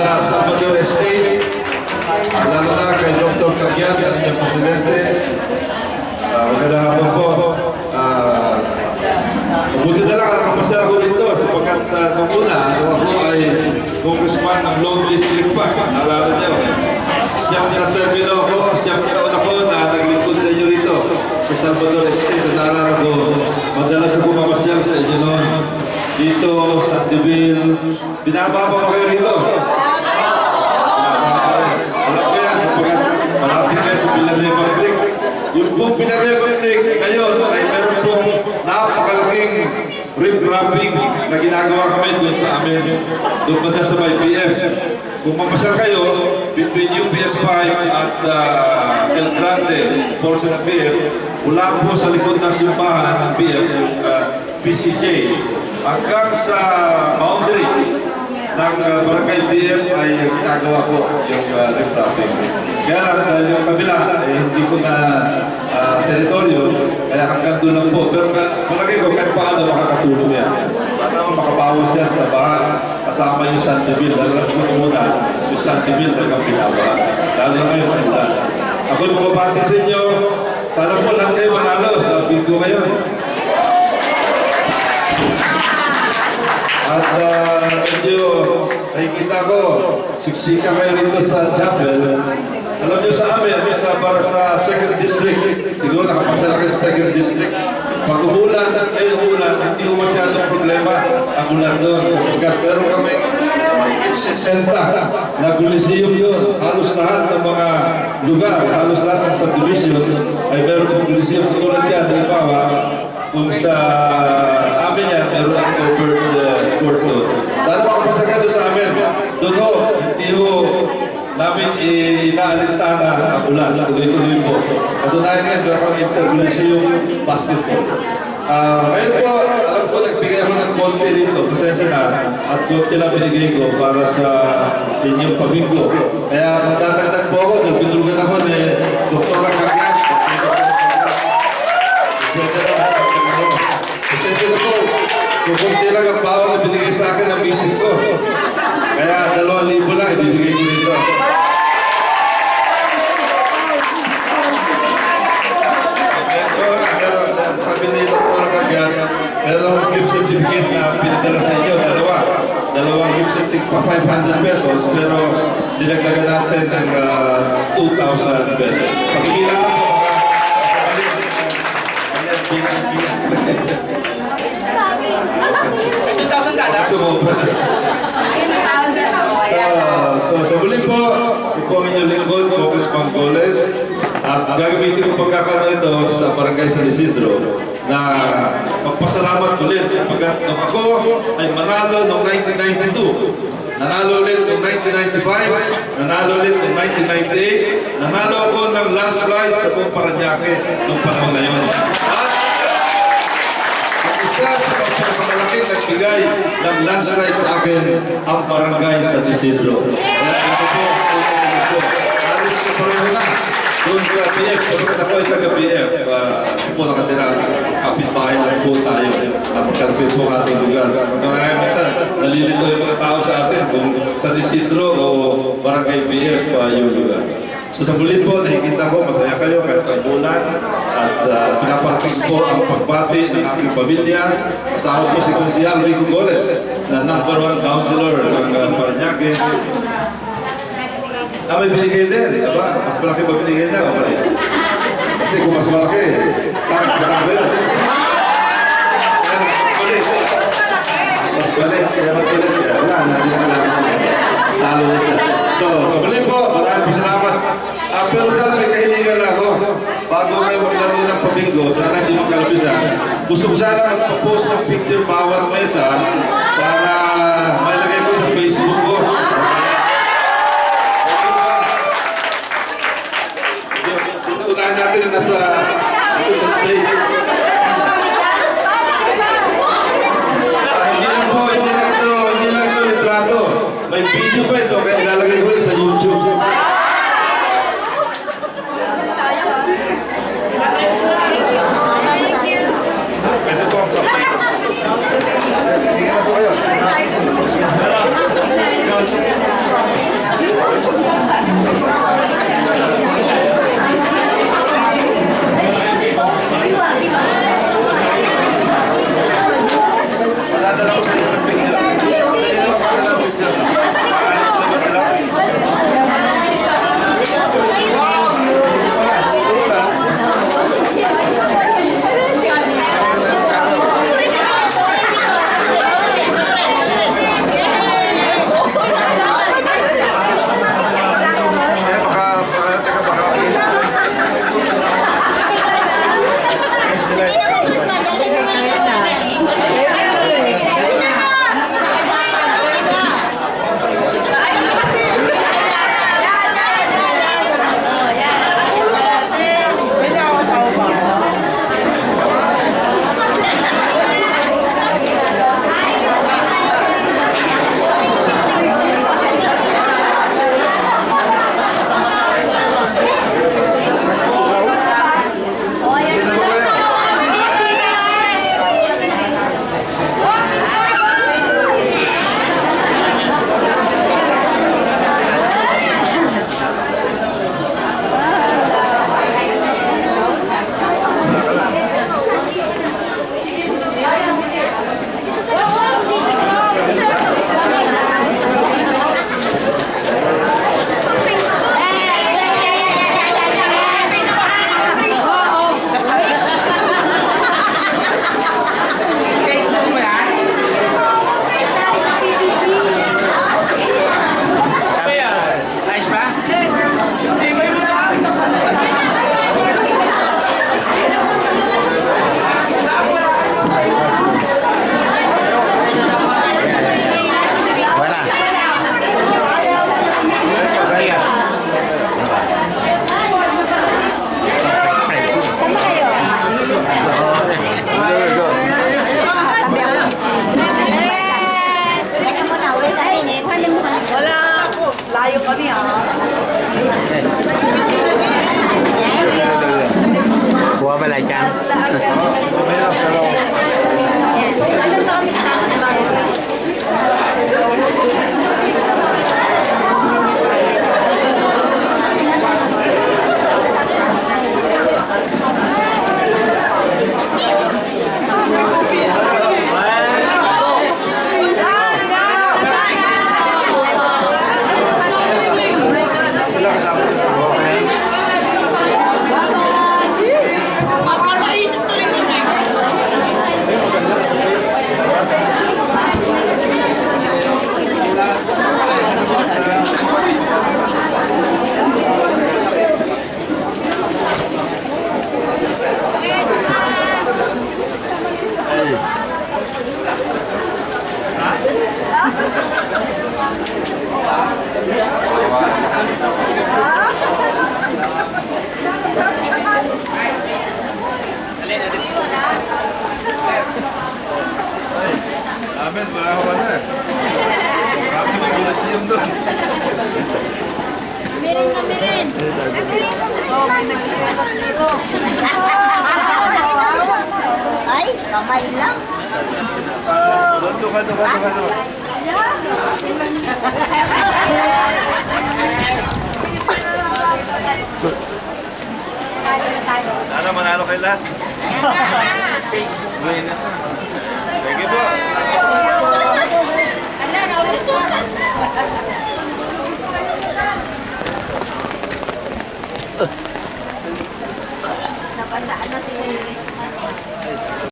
sa Salvador Estate, lalo na kay Dr. Caguian, ang inyong presidente. Magandang hapon po. Mabuti na lang nakapasya ako dito sapagkat nung una, ako ay congressman ng Lone District pa. Nalala niyo. Siyang na-termino ako, siyang kinauna ko na naglingkod sa inyo rito sa Salvador Estate. Naalala ko, madalas ako mamasyal sa inyo noon. Dito, sa Tibil, binababa ko kayo rito. Alam ko yan, sapagkat malapit kayo sa Villanueva Creek. Yung pong Villanueva Creek, ngayon ay meron pong napakalaking rip-wrapping na ginagawa kami doon sa amin, doon pa sa may PM. Kung mapasal kayo, between UPS 5 at El Grande, portion ng PM, mula po sa likod ng simbahan ng PM, PCJ, hanggang sa boundary ng Barangay PM ay ginagawa ko yung rip-wrapping. Kaya lang, yung kabila, hindi ko na teritoryo, kaya hanggang doon lang po. Pero malagay ko kahit paano makakatulong yan. Sana makabawas yan sa bahan, kasama yung San Miguel. Lalo na muna, yung San Miguel talagang pinabahan. Lalo na ngayon, kanta. Ako yung mababati sa inyo, sana po lang kayo manalo sa video ngayon. At medyo nakikita ko, siksika kayo rito sa chapel. Alam niyo sa amin, para sa 2nd District, siguro nakapasa na kayo sa 2nd District. Pag umulan at kayo umulan, hindi ko masyadong problema ang ulan doon. Pero kami, 60 na Coliseum yun. Halos lahat ng mga lugar, halos lahat ng subdivisions ay meron ng Coliseum. Siguro dyan, halimbawa, kung sa amin yan, meron ang covered court doon. Sana makapasa ka doon sa amin. Doon ho, hindi ho namin inaalintana ang ulan. Tuloy-tuloy po. Katunayan ngayon, meron kang intercoliseum basketball. Ngayon po, alam ko, nagbigay ako ng konti rito. Pasensya na. At konti lang binigay ko para sa inyong pabinggo. Kaya magdadagdag po ako, nagpindrugan ako ni Dr. Caguian. Pasensya na po. Kung konti lang ang bawang na binigay sa akin ng misis ko. Kaya 2,000 lang ibibigay ko dito. Sabi ni Dr. Caguian, meron akong gift certificate na pinadala sa inyo, dalawang gift certificate pa 500 pesos, pero dinagdagan natin ng 2,000 pesos. Pagkila lang po So, muli po, ito ang inyong lingkod, Congressman Goles, at gagamitin ko pagkakaroon ito sa Barangay San Isidro na magpasalamat ulit sapagkat nung ako ay manalo noong 1992, nanalo ulit noong 1995, nanalo ulit noong 1998, nanalo ako ng landslide sa buong Parañaque noong panahon na yun. Isa sa malaking nagbigay ng landslide sa akin ang Barangay San Isidro. Kaya ito po, alis sa pareho na. Doon sa BF, sa ko sa BF, po nakatira, kapitbahay lang po tayo. Napagkalapit po ang ating lugar. Kaya minsan, nalilito yung mga tao sa atin kung San Isidro o Barangay BF yung lugar. So sa bulit po, nakikita ko, masaya kayo kahit ang bulan at pinaparting po ang pagbati ng aking pamilya. Kasama po si Konsihal Rico Goles na number 1 councilor ng Parañaque. May binigay din, diba? Mas malaki ba binigay niya? Kasi kung mas malaki, saan ka ba yun? Mas balik, kaya mas balik. Wala, natin na lang. Talo na siya. So, sa balik po, maraming salamat. Pero sana may kahilingan lang ako. Bago kayo maglaro ng pabinggo, sana hindi magkalabisan. Gusto ko sana magpo-post ng picture bawat mesa para mailagay ko sa Facebook ko. Tutunan natin na nasa stage. Hindi lang ito litrato. May video pa ito, kaya ilalagay ko sa YouTube. Pwede po. Tingnan po kayo. ako na. Marami may Coliseum doon. Meron na meron. Oh, may nagsiselos dito. Ay, kamay lang. Doon. Sana manalo kayo lahat. Thank you po. Ala, naulit po.